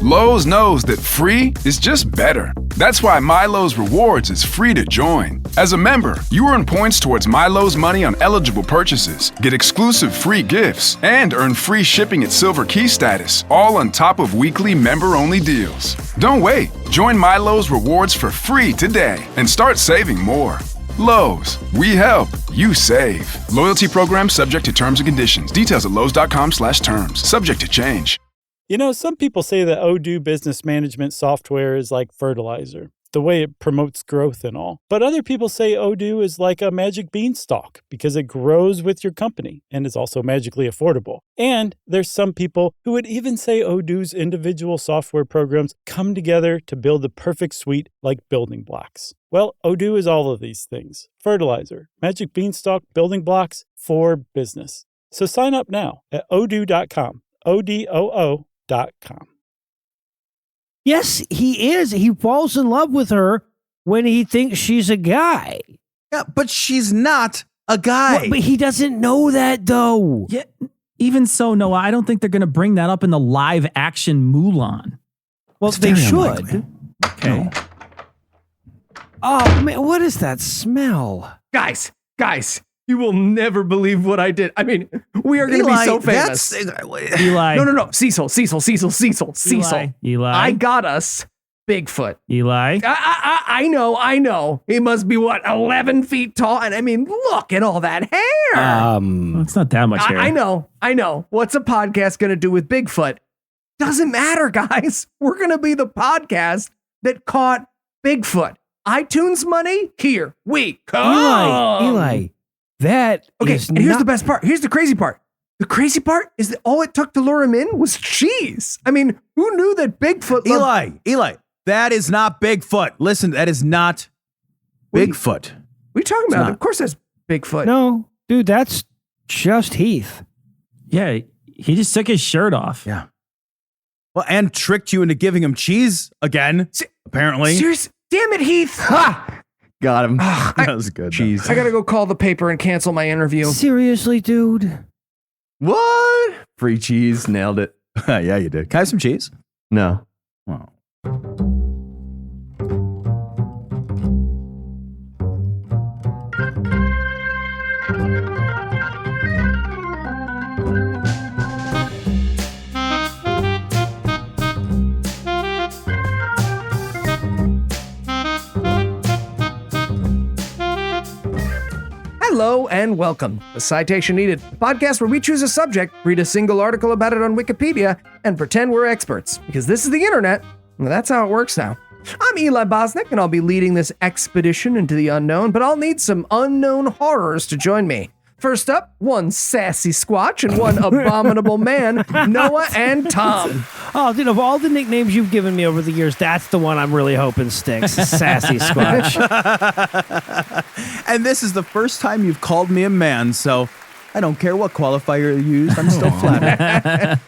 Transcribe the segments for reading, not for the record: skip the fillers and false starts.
Lowe's knows that free is just better. That's why MyLowe's Rewards is free to join. As a member, you earn points towards MyLowe's money on eligible purchases, get exclusive free gifts, and earn free shipping at Silver Key status, all on top of weekly member-only deals. Don't wait. Join MyLowe's Rewards for free today and start saving more. Lowe's, we help, you save. Loyalty program subject to terms and conditions. Details at lowes.com/terms. Subject to change. You know, some people say that Odoo business management software is like fertilizer, the way it promotes growth and all. But other people say Odoo is like a magic beanstalk because it grows with your company and is also magically affordable. And there's some people who would even say Odoo's individual software programs come together to build the perfect suite like building blocks. Well, Odoo is all of these things. Fertilizer, magic beanstalk, building blocks for business. So sign up now at odoo.com. ODOO.com. Yes, he is. He falls in love with her when he thinks she's a guy. Yeah, but she's not a guy. Well, but he doesn't know that, though. Yeah, even so, Noah, I don't think they're going to bring that up in the live action Mulan. Well, It's they very should. unlikely. Okay. No. Oh, man, what is that smell? Guys, you will never believe what I did. I mean, we are going to be Eli, so famous. Eli. No. Cecil. Eli. I got us Bigfoot. Eli. I know. He must be, 11 feet tall? And I mean, look at all that hair. Well, it's not that much hair. I know. What's a podcast going to do with Bigfoot? Doesn't matter, guys. We're going to be the podcast that caught Bigfoot. iTunes money? Here we come. Eli, that Okay, is and here's not- the best part. Here's the crazy part. The crazy part is that all it took to lure him in was cheese. I mean, who knew that Bigfoot loved... Eli, that is not Bigfoot. Listen, that is not Bigfoot. What are you talking about? not. Of course that's Bigfoot. No, dude, that's just Heath. Yeah, he just took his shirt off. Yeah. Well, and tricked you into giving him cheese again, apparently. Serious? Damn it, Heath. Ha! Got him. That was good. Jeez. I gotta go call the paper and cancel my interview. Seriously, dude? What? Free cheese. Nailed it. Yeah, you did. Can I have some cheese? No. Well. Hello and welcome to Citation Needed, a podcast where we choose a subject, read a single article about it on Wikipedia, and pretend we're experts. Because this is the internet, and that's how it works now. I'm Eli Bosnick, and I'll be leading this expedition into the unknown, but I'll need some unknown horrors to join me. First up, one sassy squatch and one abominable man, Noah and Tom. Oh, dude, of all the nicknames you've given me over the years, that's the one I'm really hoping sticks. Sassy Squatch. And this is the first time you've called me a man, so I don't care what qualifier you used. I'm still flattered.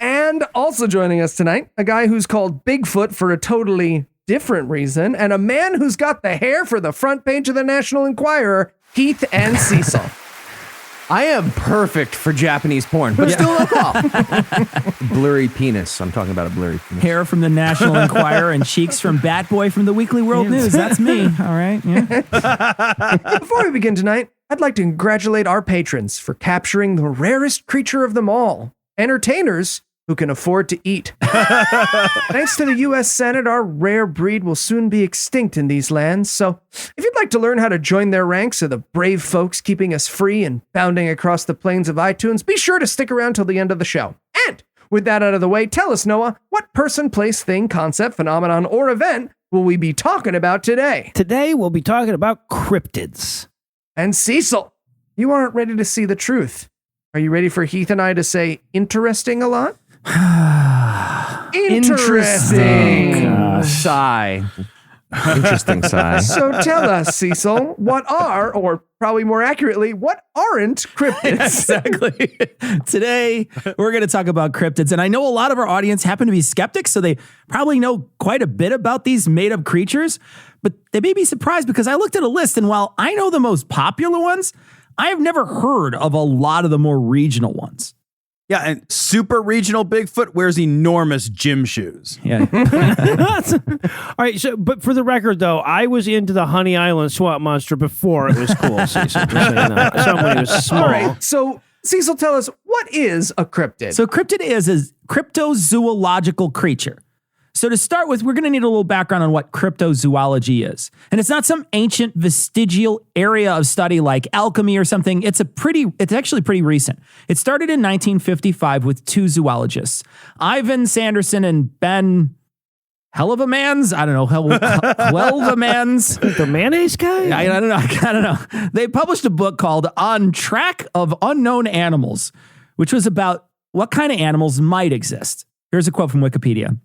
And also joining us tonight, a guy who's called Bigfoot for a totally different reason, and a man who's got the hair for the front page of the National Enquirer, Heath and Cecil. I am perfect for Japanese porn, but still no problem. Blurry penis. I'm talking about a blurry penis. Hair from the National Enquirer and cheeks from Bat Boy from the Weekly World News. That's me. All right. Yeah. Before we begin tonight, I'd like to congratulate our patrons for capturing the rarest creature of them all, entertainers who can afford to eat. Thanks to the U.S. Senate, our rare breed will soon be extinct in these lands. So if you'd like to learn how to join their ranks of the brave folks keeping us free and bounding across the plains of iTunes, be sure to stick around till the end of the show. And with that out of the way, tell us, Noah, what person, place, thing, concept, phenomenon, or event will we be talking about today? Today, we'll be talking about cryptids. And Cecil, you aren't ready to see the truth. Are you ready for Heath and I to say interesting a lot? Interesting. Sigh. Interesting sigh. So tell us, Cecil, what are, or probably more accurately, what aren't cryptids? Exactly. Today, we're going to talk about cryptids. And I know a lot of our audience happen to be skeptics, so they probably know quite a bit about these made-up creatures. But they may be surprised because I looked at a list, and while I know the most popular ones, I have never heard of a lot of the more regional ones. Yeah, and super regional Bigfoot wears enormous gym shoes. Yeah. All right, so but for the record, though, I was into the Honey Island swamp monster before it was cool. Cecil, just so you know. Somebody was small. All right, so Cecil, tell us, what is a cryptid? So cryptid is a cryptozoological creature. So to start with, we're going to need a little background on what cryptozoology is. And it's not some ancient vestigial area of study like alchemy or something. It's actually pretty recent. It started in 1955 with two zoologists, Ivan Sanderson and Ben Hellevamans? I don't know. Hellevamans? The mayonnaise guy? I don't know. I don't know. They published a book called On Track of Unknown Animals, which was about what kind of animals might exist. Here's a quote from Wikipedia.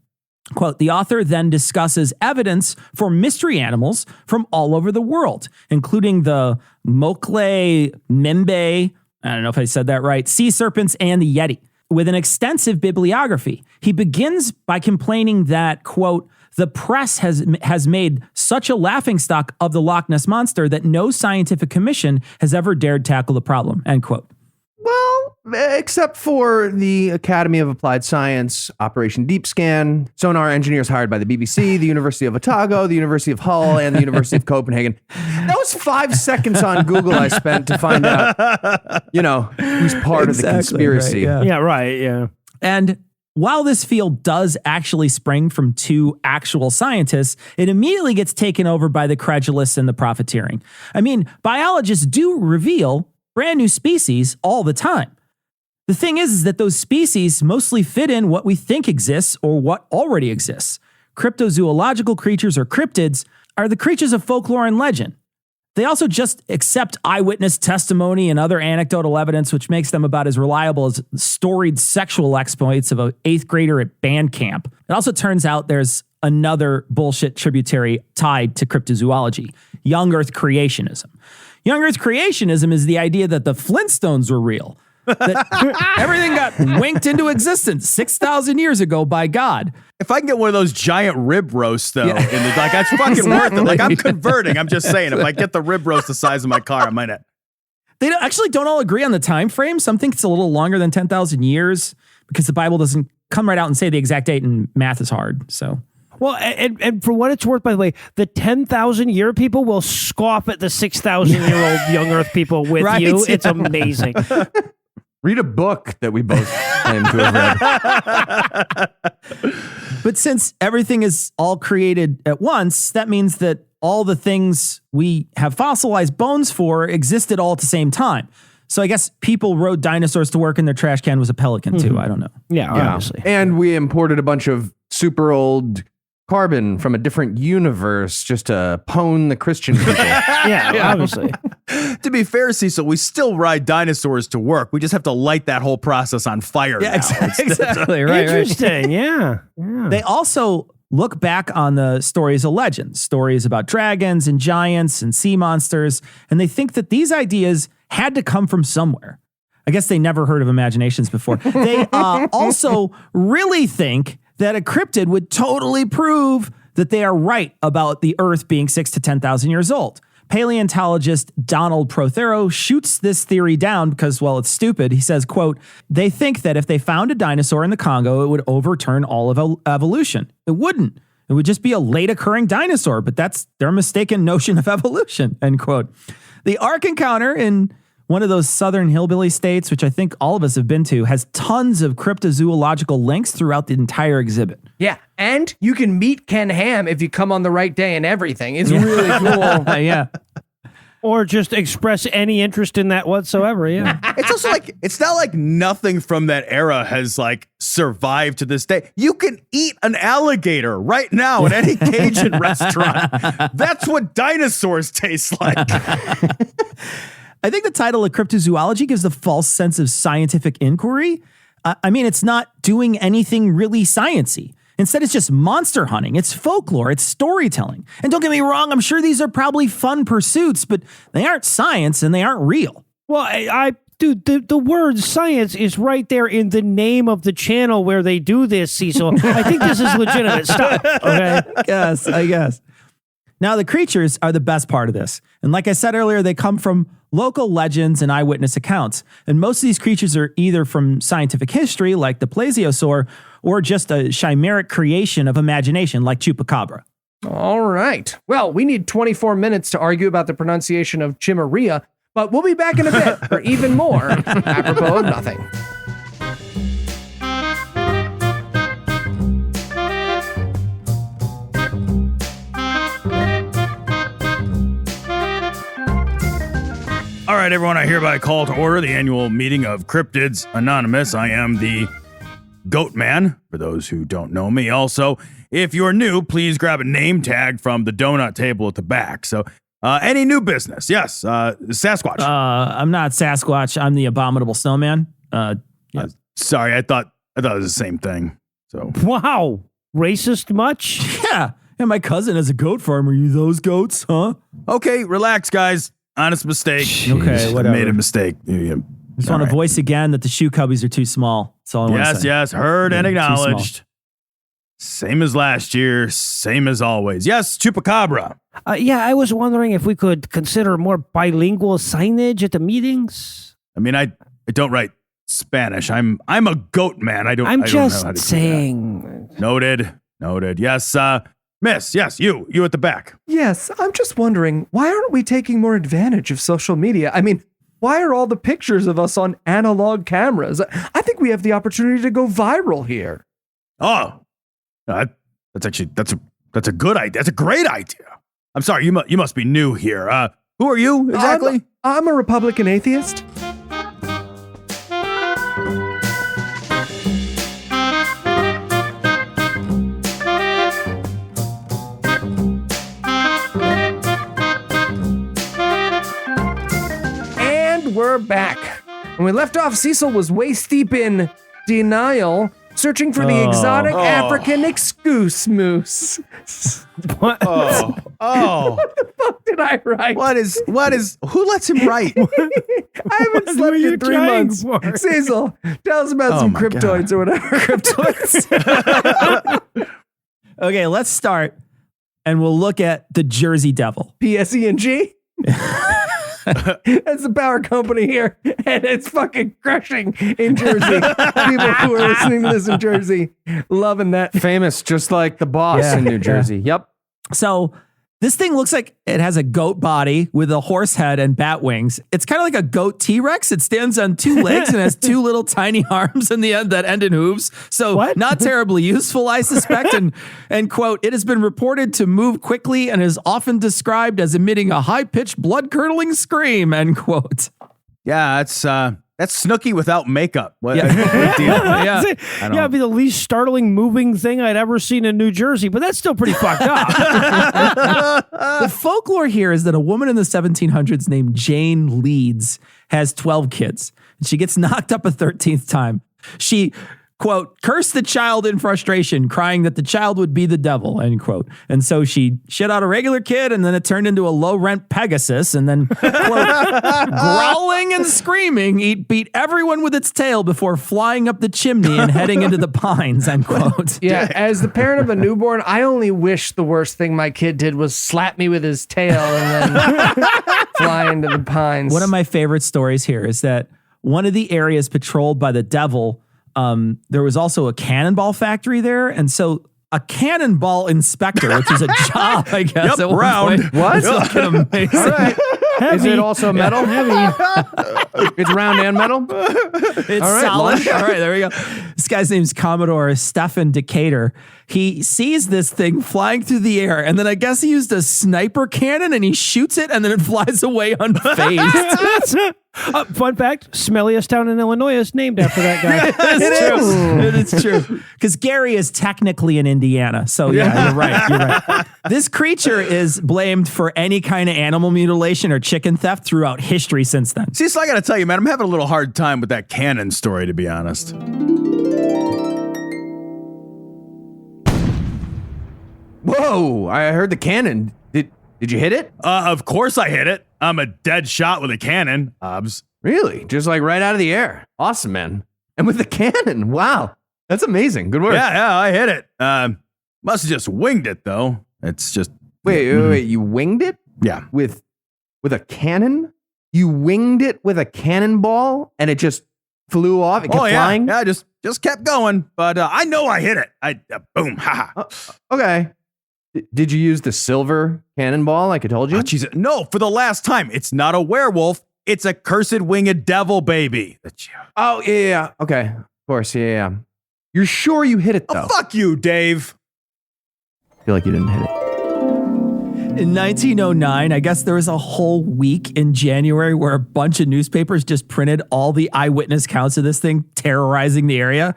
Quote, the author then discusses evidence for mystery animals from all over the world, including the Mokle, Mimbe, I don't know if I said that right, sea serpents, and the Yeti. With an extensive bibliography, he begins by complaining that, quote, the press has made such a laughingstock of the Loch Ness Monster that no scientific commission has ever dared tackle the problem, end quote. Well, except for the Academy of Applied Science, Operation Deep Scan, sonar engineers hired by the BBC, the University of Otago, the University of Hull, and the University of Copenhagen. That was 5 seconds on Google I spent to find out, who's part of the conspiracy. Right, Yeah, right, yeah. And while this field does actually spring from two actual scientists, it immediately gets taken over by the credulous and the profiteering. I mean, biologists do reveal brand new species all the time. The thing is that those species mostly fit in what we think exists or what already exists. Cryptozoological creatures, or cryptids, are the creatures of folklore and legend. They also just accept eyewitness testimony and other anecdotal evidence, which makes them about as reliable as storied sexual exploits of an 8th grader at band camp. It also turns out there's another bullshit tributary tied to cryptozoology, young Earth creationism. Young Earth creationism is the idea that the Flintstones were real, that everything got winked into existence 6,000 years ago by God. If I can get one of those giant rib roasts, though, that's fucking worth it. Like, I'm converting. I'm just saying, if I get the rib roast the size of my car, I might have. They don't all agree on the time frame. Some think it's a little longer than 10,000 years because the Bible doesn't come right out and say the exact date, and math is hard. So. Well, and for what it's worth, by the way, the 10,000-year people will scoff at the 6,000-year-old young Earth people with right, you. yeah. It's amazing. Read a book that we both claim to have read. But since everything is all created at once, that means that all the things we have fossilized bones for existed all at the same time. So I guess people rode dinosaurs to work and their trash can was a pelican too. I don't know. Yeah, obviously. And we imported a bunch of super old carbon from a different universe just to pwn the Christian people. Yeah, obviously. To be fair, Cecil, we still ride dinosaurs to work. We just have to light that whole process on fire now. Exactly. Right. Interesting. Yeah. They also look back on the stories of legends, stories about dragons and giants and sea monsters, and they think that these ideas had to come from somewhere. I guess they never heard of imaginations before. They also really think that a cryptid would totally prove that they are right about the Earth being 6,000 to 10,000 years old. Paleontologist Donald Prothero shoots this theory down because, well, it's stupid. He says, quote, they think that if they found a dinosaur in the Congo, it would overturn all of evolution. It wouldn't. It would just be a late occurring dinosaur, but that's their mistaken notion of evolution, end quote. The Ark Encounter in one of those southern hillbilly states, which I think all of us have been to, has tons of cryptozoological links throughout the entire exhibit. Yeah, and you can meet Ken Ham if you come on the right day and everything. It's really cool. Yeah. Or just express any interest in that whatsoever, yeah. It's also like, it's not like nothing from that era has like survived to this day. You can eat an alligator right now at any Cajun restaurant. That's what dinosaurs taste like. I think the title of cryptozoology gives a false sense of scientific inquiry. I mean, it's not doing anything really sciencey. Instead, it's just monster hunting. It's folklore. It's storytelling. And don't get me wrong, I'm sure these are probably fun pursuits, but they aren't science and they aren't real. Well, dude, the word science is right there in the name of the channel where they do this, Cecil. I think this is legitimate. Stop. Okay. I guess. Now, the creatures are the best part of this. And like I said earlier, they come from local legends and eyewitness accounts. And most of these creatures are either from scientific history, like the plesiosaur, or just a chimeric creation of imagination, like chupacabra. All right. Well, we need 24 minutes to argue about the pronunciation of chimaria, but we'll be back in a bit for even more apropos of nothing. All right, everyone, I hereby call to order the annual meeting of Cryptids Anonymous. I am the Goat Man, for those who don't know me. Also, if you're new, please grab a name tag from the donut table at the back. So, any new business? Yes, Sasquatch. I'm not Sasquatch. I'm the abominable snowman. Sorry, I thought it was the same thing. So, Wow. Racist much? Yeah. And my cousin is a goat farmer. You those goats, huh? okay, relax, guys. Honest mistake. Okay, whatever. Made a mistake. Just want to voice again that the shoe cubbies are too small. That's all I want to say. Yes, heard and Too small. acknowledged. Same as last year, same as always. Yes, Chupacabra. Yeah, I was wondering if we could consider more bilingual signage at the meetings. I mean, I don't write Spanish. I'm a goat man. I don't know how to do that. saying. Noted. Yes, Miss. Yes, you at the back. Yes, I'm just wondering, why aren't we taking more advantage of social media? I mean, why are all the pictures of us on analog cameras? I think we have the opportunity to go viral here. Oh, that's a good idea. That's a great idea. I'm sorry, you must be new here. Who are you exactly? I'm a Republican atheist. And we're back. When we left off, Cecil was waist deep in denial, searching for the exotic African excuse moose. What? Oh. What the fuck did I write? What is, who lets him write? I haven't What slept were you in 3 trying months. for? Cecil, tell us about some my cryptoids or whatever. Cryptoids. Okay, let's start, and we'll look at the Jersey Devil. PSENG? That's the power company here, and it's fucking crushing in Jersey. People who are listening to this in Jersey, loving that. Famous, just like the boss in New Jersey. Yep. So this thing looks like it has a goat body with a horse head and bat wings. It's kind of like a goat T-Rex. It stands on 2 legs and has 2 little tiny arms in the end that end in hooves. So not terribly useful, I suspect. And quote, it has been reported to move quickly and is often described as emitting a high-pitched, blood-curdling scream, end quote. Yeah, that's Snooki without makeup. What, Yeah. big deal. Yeah. It'd be the least startling moving thing I'd ever seen in New Jersey, but that's still pretty fucked up. The folklore here is that a woman in the 1700s named Jane Leeds has 12 kids, and she gets knocked up a 13th time. She, quote, cursed the child in frustration, crying that the child would be the devil, end quote. And so she shit out a regular kid, and then it turned into a low-rent Pegasus, and then, quote, growling and screaming, it beat everyone with its tail before flying up the chimney and heading into the pines, end quote. Yeah, as the parent of a newborn, I only wish the worst thing my kid did was slap me with his tail and then fly into the pines. One of my favorite stories here is that one of the areas patrolled by the devil, there was also a cannonball factory there. And so a cannonball inspector, which is a job, I guess. Yep, at one round. point. What? It's fucking amazing. All right. Is it also metal? It's round and metal? It's All right, solid. launch. All right, there we go. This guy's name's Commodore Stefan Decatur. He sees this thing flying through the air, and then I guess he used a sniper cannon and he shoots it, and then it flies away unfazed. Fun fact, smelliest town in Illinois is named after that guy. It is true. Because Gary is technically in Indiana. So yeah, you're right. This creature is blamed for any kind of animal mutilation or chicken theft throughout history since then. See, so I got to tell you, man, I'm having a little hard time with that cannon story, to be honest. Whoa, I heard the cannon. Did you hit it? Of course I hit it. I'm a dead shot with a cannon, Obs. Really? Just like right out of the air. Awesome, man. And with the cannon. Wow. That's amazing. Good work. Yeah, I hit it. Must have just winged it, though. It's just... Wait. You winged it? Yeah. With a cannon? you winged it with a cannonball and it just flew off. It kept flying. Yeah, just kept going. But I know I hit it. Boom, haha. Okay. Did you use the silver cannonball like I told you? Oh, Jesus. No, for the last time. It's not a werewolf. It's a cursed winged devil baby. Oh, yeah. Okay. Of course, yeah. You're sure you hit it, though? Oh, fuck you, Dave. I feel like you didn't hit it. In 1909, I guess there was a whole week in January where a bunch of newspapers just printed all the eyewitness counts of this thing terrorizing the area.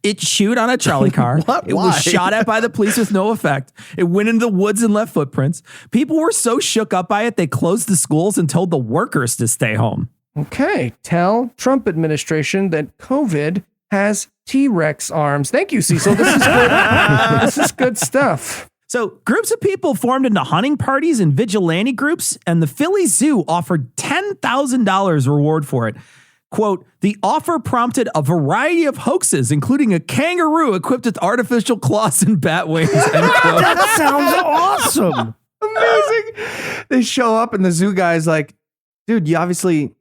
It chewed on a trolley car. What? It Why? was shot at by the police with no effect. It went into the woods and left footprints. People were so shook up by it, they closed the schools and told the workers to stay home. Okay, tell Trump administration that COVID has T-Rex arms. Thank you, Cecil. This is good. This is good stuff. So groups of people formed into hunting parties and vigilante groups, and the Philly Zoo offered $10,000 reward for it. Quote, the offer prompted a variety of hoaxes, including a kangaroo equipped with artificial claws and bat wings. End quote. That sounds awesome. Amazing. They show up and the zoo guy's like, dude, you obviously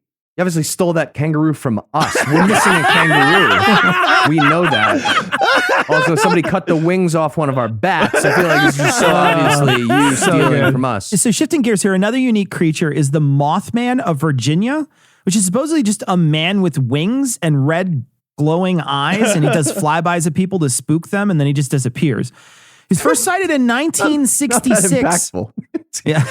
stole that kangaroo from us. We're missing a kangaroo. We know that. Also, somebody cut the wings off one of our bats. I feel like it's just so obviously you stealing from us. So shifting gears here, another unique creature is the Mothman of Virginia, which is supposedly just a man with wings and red glowing eyes, and he does flybys of people to spook them, and then he just disappears. He's first sighted in 1966. Not that impactful. Yeah.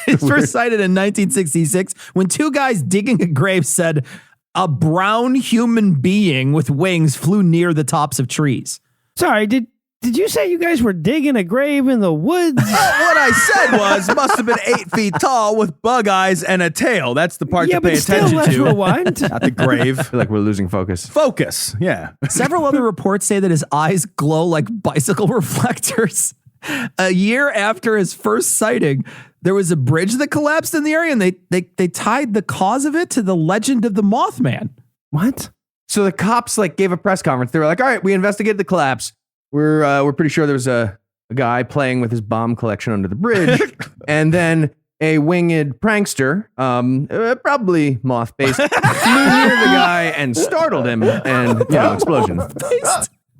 He's first sighted in 1966 when two guys digging a grave said a brown human being with wings flew near the tops of trees. Sorry, did you say you guys were digging a grave in the woods? What I said was must have been 8 feet tall with bug eyes and a tail. That's the part Yeah, to pay but still, attention let's to. rewind. Not the grave. I feel like we're losing focus. Focus. Yeah. Several other reports say that his eyes glow like bicycle reflectors. A year after his first sighting, there was a bridge that collapsed in the area, and they tied the cause of it to the legend of the Mothman. What? So the cops gave a press conference. They were like, all right, we investigated the collapse. We're pretty sure there was a guy playing with his bomb collection under the bridge. And then a winged prankster, probably moth-based, flew near the guy and startled him, and, explosion.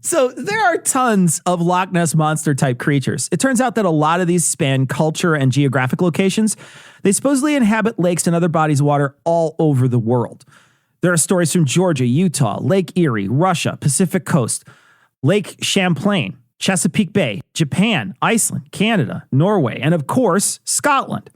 So there are tons of Loch Ness Monster type creatures. It turns out that a lot of these span culture and geographic locations. They supposedly inhabit lakes and other bodies of water all over the world. There are stories from Georgia, Utah, Lake Erie, Russia, Pacific Coast, Lake Champlain, Chesapeake Bay, Japan, Iceland, Canada, Norway, and of course, Scotland.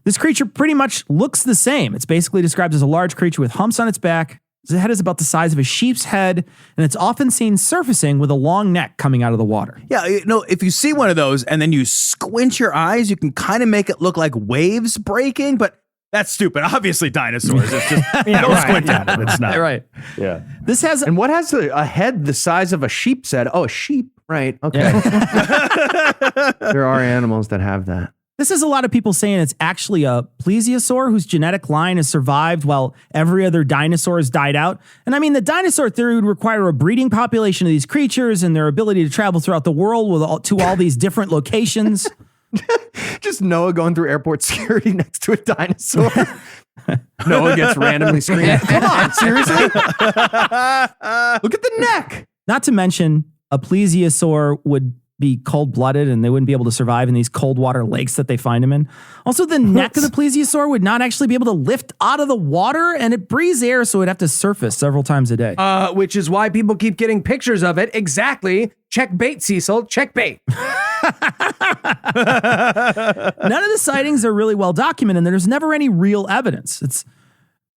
This creature pretty much looks the same. It's basically described as a large creature with humps on its back. Its head is about the size of a sheep's head, and it's often seen surfacing with a long neck coming out of the water. Yeah, if you see one of those and then you squint your eyes, you can kind of make it look like waves breaking, but that's stupid. Obviously, dinosaurs. It's just don't squint at it. It's not. Right. Yeah. This has And what has a head the size of a sheep's head? Oh, a sheep. Right. Okay. There are animals that have that. This is a lot of people saying it's actually a plesiosaur whose genetic line has survived while every other dinosaur has died out. And I mean, the dinosaur theory would require a breeding population of these creatures and their ability to travel throughout the world to all these different locations. Just Noah going through airport security next to a dinosaur. Noah gets randomly screamed. Come on, seriously? Look at the neck. Not to mention, a plesiosaur would be cold-blooded and they wouldn't be able to survive in these cold water lakes that they find them in. Also, the neck of the plesiosaur would not actually be able to lift out of the water, and it breathes air, so it'd have to surface several times a day. Which is why people keep getting pictures of it. Exactly. Check bait, Cecil. Check bait. None of the sightings are really well documented, and there's never any real evidence. It's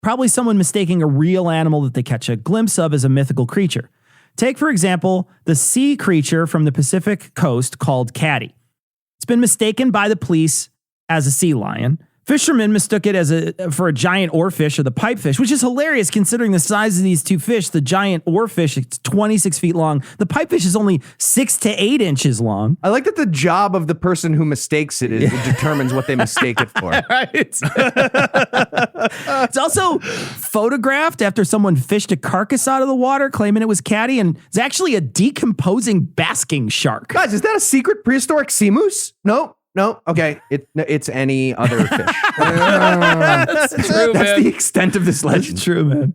probably someone mistaking a real animal that they catch a glimpse of as a mythical creature. Take, for example, the sea creature from the Pacific coast called Caddy. It's been mistaken by the police as a sea lion. Fishermen mistook it for a giant oarfish or the pipefish, which is hilarious considering the size of these two fish. The giant oarfish is 26 feet long. The pipefish is only 6 to 8 inches long. I like that the job of the person who mistakes it is it determines what they mistake it for. Right. It's also photographed after someone fished a carcass out of the water, claiming it was Caddy, and it's actually a decomposing basking shark. Guys, is that a secret prehistoric sea moose? No. No. Okay. It's any other fish. That's true, That's the extent of this legend. That's true, man.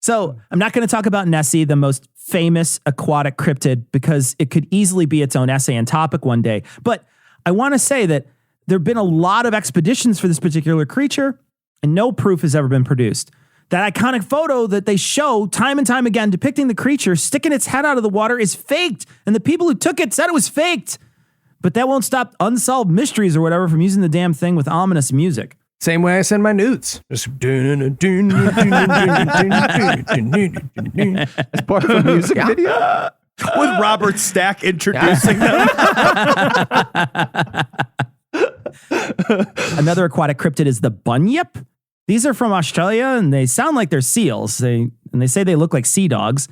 So I'm not going to talk about Nessie, the most famous aquatic cryptid, because it could easily be its own essay and topic one day. But I want to say that there have been a lot of expeditions for this particular creature, and no proof has ever been produced. That iconic photo that they show time and time again depicting the creature sticking its head out of the water is faked, and the people who took it said it was faked. But that won't stop Unsolved Mysteries or whatever from using the damn thing with ominous music. Same way I send my nudes. Just As part of a music video? With Robert Stack introducing them. Another aquatic cryptid is the bunyip. These are from Australia, and they sound like they're seals. They say they look like sea dogs.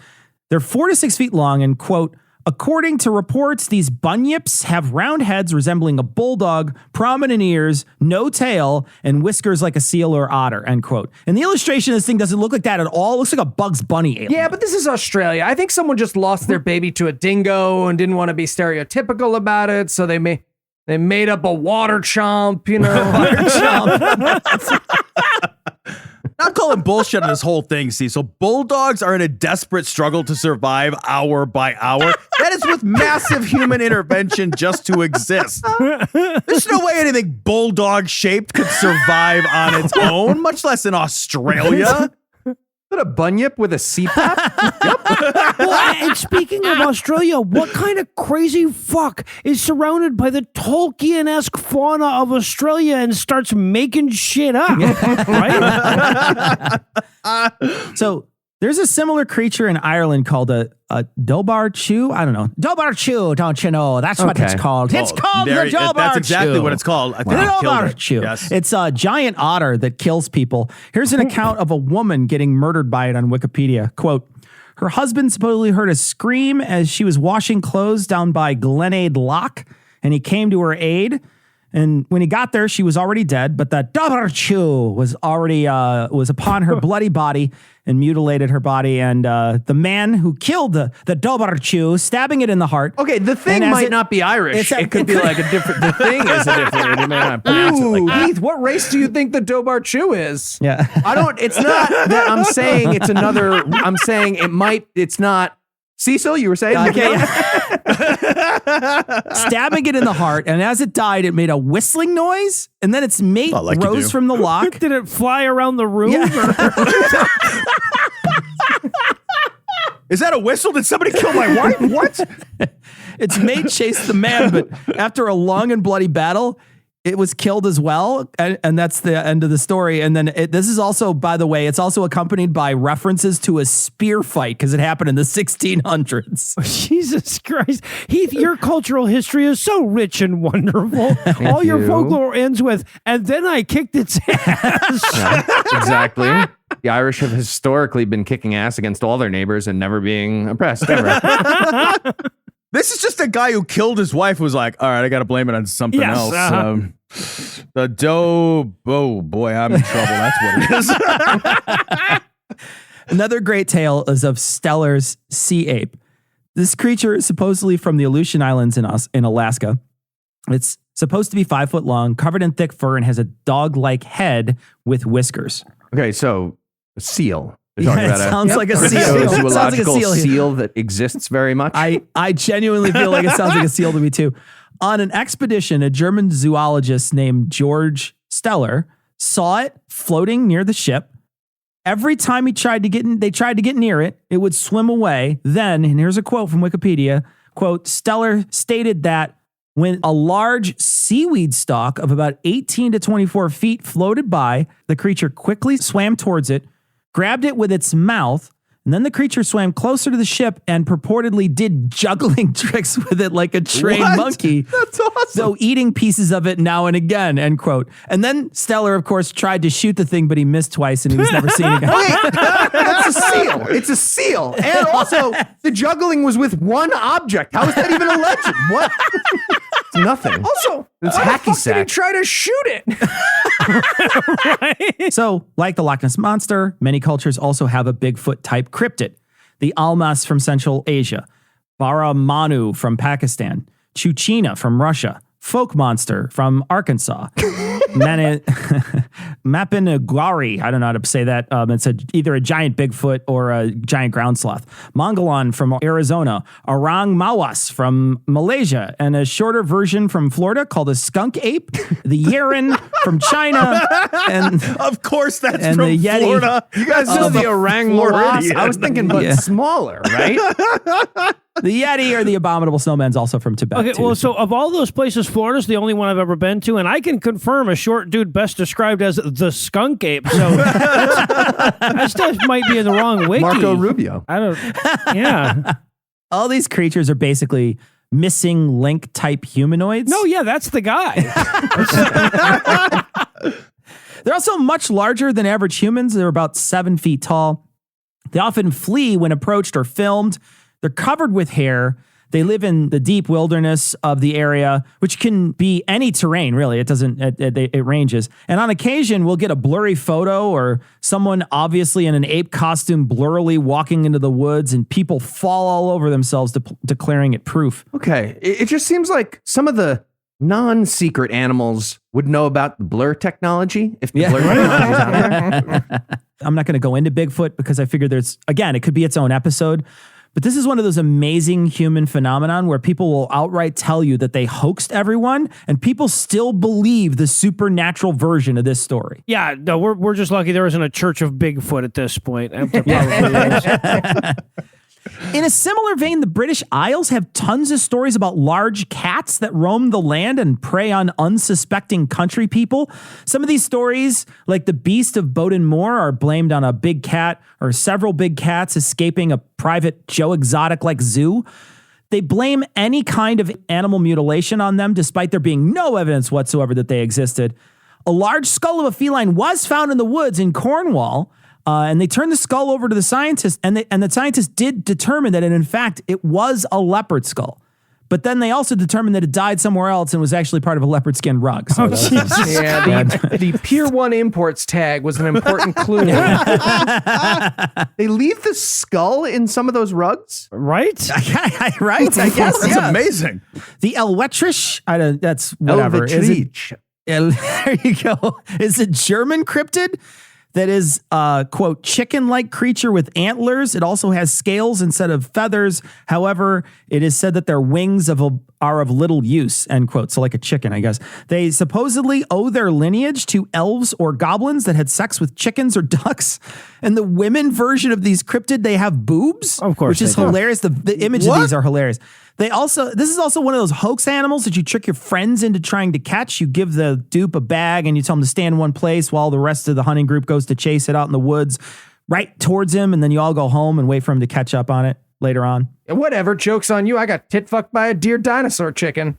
They're 4 to 6 feet long, and, quote, according to reports, these bunyips have round heads resembling a bulldog, prominent ears, no tail, and whiskers like a seal or otter, end quote. And the illustration of this thing doesn't look like that at all. It looks like a Bugs Bunny alien. Yeah, but this is Australia. I think someone just lost their baby to a dingo and didn't want to be stereotypical about it, so they made up a water chomp, you know. Water chomp. Not calling bullshit on this whole thing, Cecil. Bulldogs are in a desperate struggle to survive hour by hour. That is with massive human intervention just to exist. There's no way anything bulldog-shaped could survive on its own, much less in Australia. Is that a bunyip with a CPAP? Well, and speaking of Australia, what kind of crazy fuck is surrounded by the Tolkien-esque fauna of Australia and starts making shit up? Right? So there's a similar creature in Ireland called a Dobar Chew. I don't know. Dobar Chew, don't you know? That's what it's called. It's called the Dobar Chew. That's exactly what it's called. I think The it killed Dobar it. Chew. Yes. It's a giant otter that kills people. Here's an account of a woman getting murdered by it on Wikipedia. Quote, her husband supposedly heard a scream as she was washing clothes down by Glenade Loch, and he came to her aid. And when he got there, she was already dead, but the Dobar Chew was already was upon her bloody body and mutilated her body. And the man who killed the Dobar Chew, stabbing it in the heart. Okay, the thing And as might it- not be Irish. it's It could be like a different. The thing is a different. It may not pronounce it like that. Heath, what race do you think the Dobar Chew is? Yeah. I don't. It's not that I'm saying it's another. I'm saying it might. It's not. Cecil, you were saying? Stabbing it in the heart, and as it died, it made a whistling noise, and then its mate like you rose do. from the loch. Did it fly around the room? Is that a whistle? Did somebody kill my wife? What? Its mate chased the man, but after a long and bloody battle, it was killed as well, and that's the end of the story. And then this is also, by the way, it's also accompanied by references to a spear fight because it happened in the 1600s. Jesus Christ. Heath, your cultural history is so rich and wonderful. All your you. folklore ends with, and then I kicked its ass. Yeah, exactly. The Irish have historically been kicking ass against all their neighbors and never being oppressed ever. This is just a guy who killed his wife who was like, all right, I got to blame it on something Yes, else. uh-huh. The doe, oh boy, I'm in trouble. That's what it is. Another great tale is of Steller's sea ape. This creature is supposedly from the Aleutian Islands in Alaska. It's supposed to be 5 foot long, covered in thick fur, and has a dog-like head with whiskers. Okay, so a seal. We're Yeah, talking it about sounds like a seal. a It sounds like a zoological seal here. seal that exists very much. I genuinely feel like it sounds like a seal to me too. On an expedition, a German zoologist named George Steller saw it floating near the ship. Every time they tried to get near it, it would swim away. Then, and here's a quote from Wikipedia, quote, Steller stated that when a large seaweed stalk of about 18 to 24 feet floated by, the creature quickly swam towards it, grabbed it with its mouth, and then the creature swam closer to the ship and purportedly did juggling tricks with it like a trained What? monkey. That's awesome. So eating pieces of it now and again, end quote. And then Steller, of course, tried to shoot the thing, but he missed twice and he was never seen again. That's a seal. It's a seal. And also, the juggling was with one object. How is that even a legend? What? It's nothing. Also, It's why the hacky fuck did he sack. try to shoot it? So, like the Loch Ness Monster, many cultures also have a Bigfoot-type cryptid. The Almas from Central Asia, Baramanu from Pakistan, Chuchina from Russia, folk monster from Arkansas. Mapiniguari, I don't know how to say that. It's either a giant Bigfoot or a giant ground sloth. Mongolon from Arizona. Orang Mawas from Malaysia. And a shorter version from Florida called a skunk ape. The Yeren from China. And Of course, that's and from the Yeti. Florida. You guys know the orang mawas? I was thinking, but Yeah. smaller, right? the Yeti or the abominable snowman's also from Tibet. Okay, too. well, so of all those places, Florida's the only one I've ever been to, and I can confirm a short dude best described as the skunk ape. So that stuff might be in the wrong wiki. Marco Rubio. I don't. Yeah. all these creatures are basically missing link type humanoids. No, yeah, that's the guy. They're also much larger than average humans. They're about 7 feet tall. They often flee when approached or filmed. They're covered with hair. They live in the deep wilderness of the area, which can be any terrain, really. It ranges. And on occasion, we'll get a blurry photo or someone obviously in an ape costume blurrily walking into the woods, and people fall all over themselves declaring it proof. Okay. It just seems like some of the non-secret animals would know about the blur technology if the blur technology is out there. I'm not going to go into Bigfoot because I figure it could be its own episode. But this is one of those amazing human phenomenon where people will outright tell you that they hoaxed everyone, and people still believe the supernatural version of this story. Yeah, no, we're just lucky there isn't a church of Bigfoot at this point. There probably is. In a similar vein, the British Isles have tons of stories about large cats that roam the land and prey on unsuspecting country people. Some of these stories, like the Beast of Bowden Moor, are blamed on a big cat or several big cats escaping a private Joe Exotic-like zoo. They blame any kind of animal mutilation on them, despite there being no evidence whatsoever that they existed. A large skull of a feline was found in the woods in Cornwall, and they turned the skull over to the scientists, and the scientists did determine that in fact it was a leopard skull. But then they also determined that it died somewhere else and was actually part of a leopard skin rug. So Yeah, the Pier 1 imports tag was an important clue. They leave the skull in some of those rugs? Right? right? I guess That's yeah. amazing. The Elwetrish, that's whatever. Elvetrich. There you go. It's a German cryptid that is, quote, chicken-like creature with antlers. It also has scales instead of feathers. However, it is said that their wings are of little use, end quote. So like a chicken, I guess. They supposedly owe their lineage to elves or goblins that had sex with chickens or ducks. And the women version of these cryptid, they have boobs. Of course which is they do. hilarious. The image of these are hilarious. This is also one of those hoax animals that you trick your friends into trying to catch. You give the dupe a bag and you tell him to stand in one place while the rest of the hunting group goes to chase it out in the woods right towards him. And then you all go home and wait for him to catch up on it later on. Whatever, joke's on you. I got tit fucked by a deer dinosaur chicken.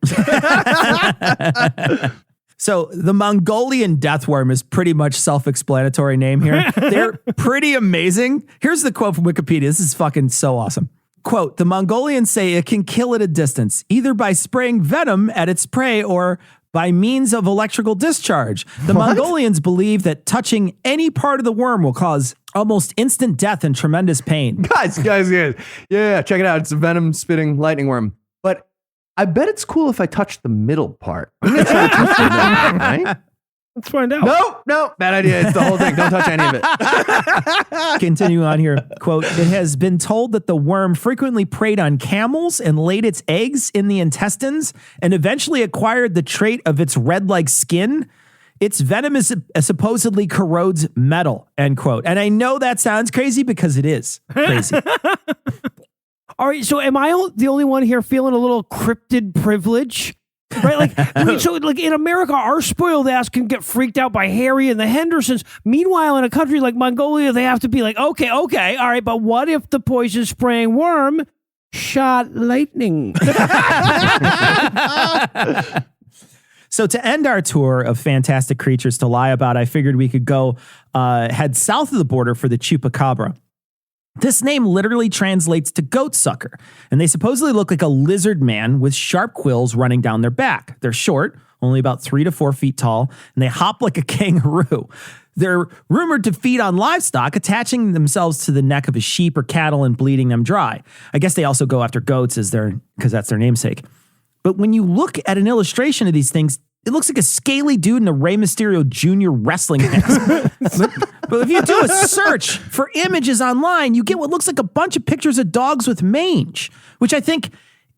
So the Mongolian deathworm is pretty much self-explanatory name here. They're pretty amazing. Here's the quote from Wikipedia. This is fucking so awesome. Quote, the Mongolians say it can kill at a distance, either by spraying venom at its prey or by means of electrical discharge. The Mongolians believe that touching any part of the worm will cause almost instant death and tremendous pain. Guys. Yeah, check it out. It's a venom-spitting lightning worm. But I bet it's cool if I touch the middle part. I'm gonna try to touch the middle part, right? Let's find out. No, bad idea. It's the whole thing. Don't touch any of it. Continue on here. Quote, it has been told that the worm frequently preyed on camels and laid its eggs in the intestines and eventually acquired the trait of its red-like skin. Its venom supposedly corrodes metal, end quote. And I know that sounds crazy because it is crazy. All right, so am I the only one here feeling a little cryptid privilege? Right, like in America, our spoiled ass can get freaked out by Harry and the Hendersons. Meanwhile, in a country like Mongolia, they have to be like, okay, all right, but what if the poison spraying worm shot lightning? So to end our tour of fantastic creatures to lie about, I figured we could go head south of the border for the chupacabra. This name literally translates to goat sucker, and they supposedly look like a lizard man with sharp quills running down their back. They're short, only about 3 to 4 feet tall, and they hop like a kangaroo. They're rumored to feed on livestock, attaching themselves to the neck of a sheep or cattle and bleeding them dry. I guess they also go after goats because that's their namesake. But when you look at an illustration of these things, it looks like a scaly dude in a Rey Mysterio Jr. wrestling mask. but if you do a search for images online, you get what looks like a bunch of pictures of dogs with mange, which I think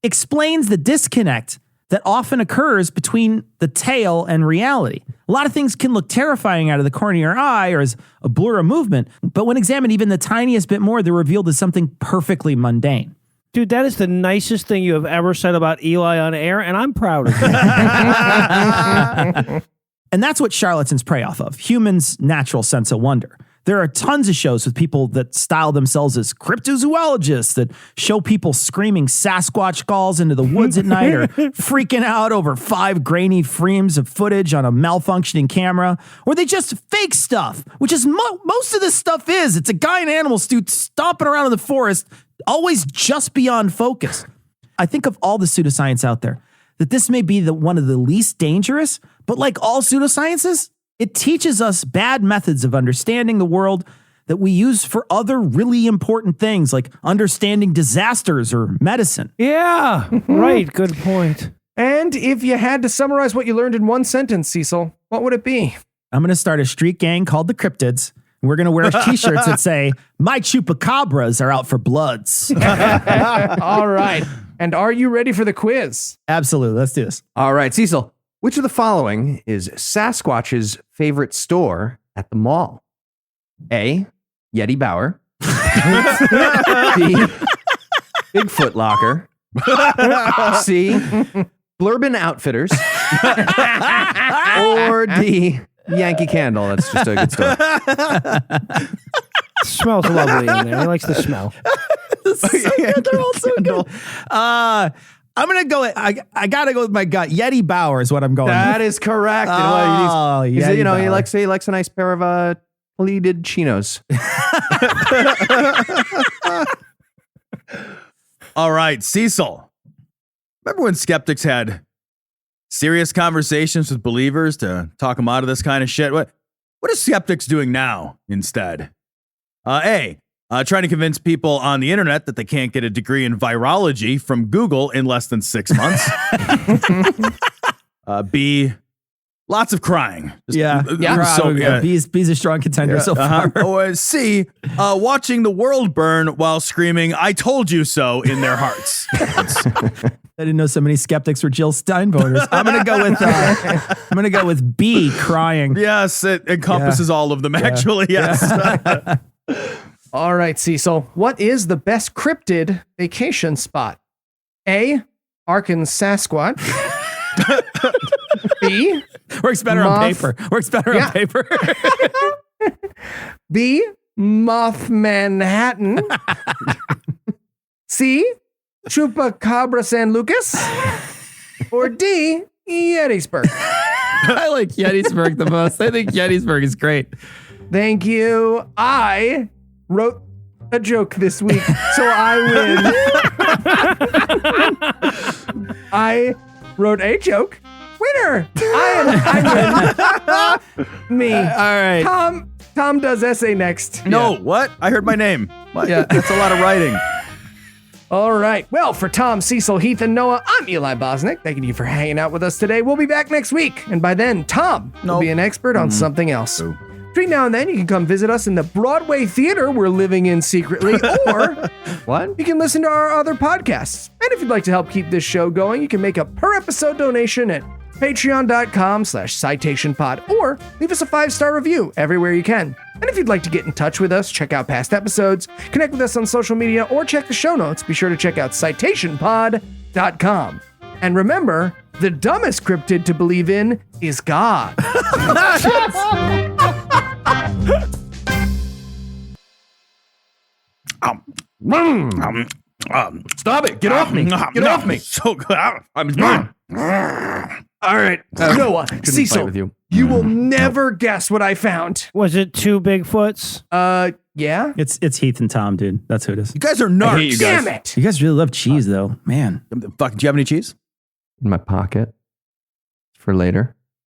explains the disconnect that often occurs between the tale and reality. A lot of things can look terrifying out of the corner of your eye or as a blur of movement, but when examined even the tiniest bit more, they're revealed as something perfectly mundane. Dude, that is the nicest thing you have ever said about Eli on air, and I'm proud of you. And that's what charlatans prey off of, humans' natural sense of wonder. There are tons of shows with people that style themselves as cryptozoologists that show people screaming Sasquatch calls into the woods at night or freaking out over 5 grainy frames of footage on a malfunctioning camera, or they just fake stuff, which is most of this stuff is. It's a guy in an animal suit stomping around in the forest, always just beyond focus. I think of all the pseudoscience out there, that this may be one of the least dangerous, but like all pseudosciences, it teaches us bad methods of understanding the world that we use for other really important things like understanding disasters or medicine. Yeah, right. Good point. And if you had to summarize what you learned in one sentence, Cecil, what would it be? I'm going to start a street gang called the Cryptids. And we're going to wear t-shirts that say, "My chupacabras are out for bloods." All right. And are you ready for the quiz? Absolutely. Let's do this. All right, Cecil, which of the following is Sasquatch's favorite store at the mall? A, Yeti Bauer. B, Bigfoot Locker. C, Blurbin Outfitters. Or D, Yankee Candle. That's just a good store. Smells lovely in there. He likes the smell. They're all so good. I'm gonna go. I gotta go with my gut. Yeti Bauer is what I'm going. That with. is correct. Yeti He Bauer. likes a nice pair of pleated chinos. All right, Cecil. Remember when skeptics had serious conversations with believers to talk them out of this kind of shit? What are skeptics doing now instead? A, trying to convince people on the internet that they can't get a degree in virology from Google in less than 6 months. B, lots of crying. B's a strong contender so far. Or C, watching the world burn while screaming, "I told you so" in their hearts. I didn't know so many skeptics were Jill Stein voters. I'm gonna go with B, crying. Yes, it encompasses all of them, actually. Yes. All right, Cecil. What is the best cryptid vacation spot? A, Arkansas Sasquatch. B, Works better on paper. On paper. B, Moth Manhattan. C, Chupacabra San Lucas. Or D, Gettysburg. I like Gettysburg the most. I think Gettysburg is great. Thank you. I wrote a joke this week, so I win. I wrote a joke. Winner! I win. Me. All right. Tom does essay next. No, what? I heard my name. What? Yeah. That's a lot of writing. All right. Well, for Tom, Cecil, Heath, and Noah, I'm Eli Bosnick. Thanking you for hanging out with us today. We'll be back next week. And by then, Tom will be an expert on something else. Between now and then, you can come visit us in the Broadway theater we're living in secretly, or What? you can listen to our other podcasts. And if you'd like to help keep this show going, you can make a per episode donation at patreon.com/citationpod, or leave us a 5-star review everywhere you can. And if you'd like to get in touch with us, check out past episodes, connect with us on social media, or check the show notes, be sure to check out citationpod.com. And remember, the dumbest cryptid to believe in is God. Stop it. Get off me. Get off me. So good. All right, Noah, Cecil, with you. you will never guess what I found. Was it 2 Bigfoots? Yeah? It's Heath and Tom, dude. That's who it is. You guys are narcs. hate you guys. Damn it! You guys really love cheese, though, man. Fuck, do you have any cheese? In my pocket for later.